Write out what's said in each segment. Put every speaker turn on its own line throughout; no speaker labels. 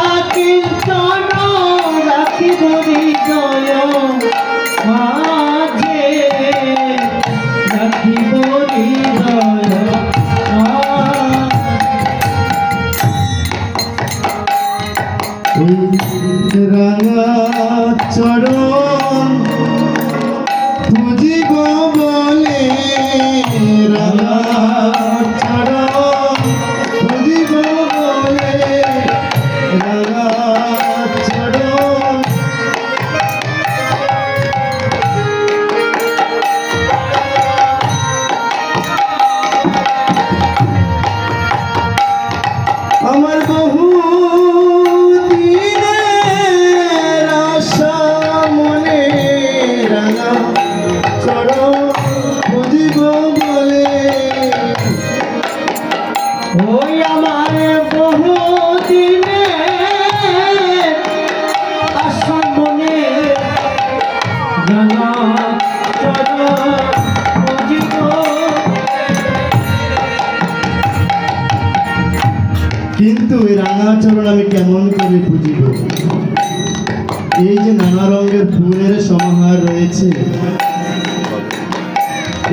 আকিঞ্চন রাখিব হৃদয় মাঝে, রাখিব হৃদয়
রাঙা চরণ খুঁজিব বলে, রাঙা চরণ খুঁজিব বলে, রাঙা চরণ আমার বহু
ওই আমার বহুদিনে আশা মনে রাঙা চরণ খুঁজিব।
কিন্তু এই রাঙা চরণ আমি কেমন করে বুঝিব? এই যে নানা রঙের ফুলের সমাহার রয়েছে,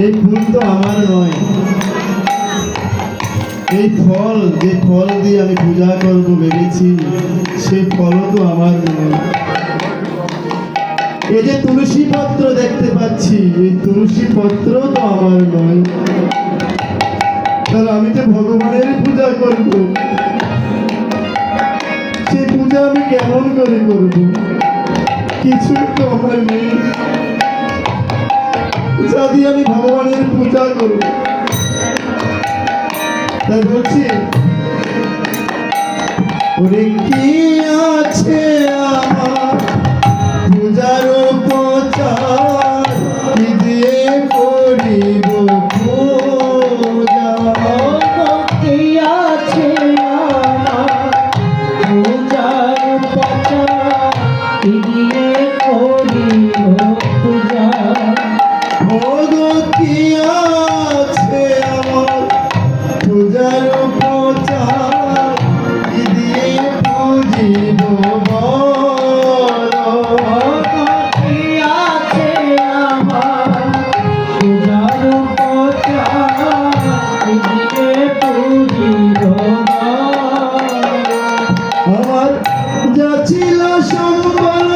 এই ফুল তো আমার নয়। এই ফল, যে ফল দিয়ে আমি পূজা করব ভেবেছি, সেই ফলও তো আমার নয়। এই যে তুলসী পত্র দেখতে পাচ্ছি, এই তুলসী পত্র তো আমার নয়। তাহলে আমি যে ভগবানের পূজা করব, সেই পূজা আমি কেমন করে করব? কিছু তো আমার নেই যা দিয়ে আমি ভগবানের পূজা করব। তাই বলছি, ওরে কি আছে আমার পূজার উপচার, কি দিয়ে করিব পূজা?
কি আছে আমার পূজার উপচার, কি দিয়ে করিব পূজা?
কি আছে আমার পূজার উপচার, কি দিয়ে পুজিব বল?
কি আছে আমার পূজার উপচার, কি দিয়ে পুজিব
আমার যা ছিল সম্বল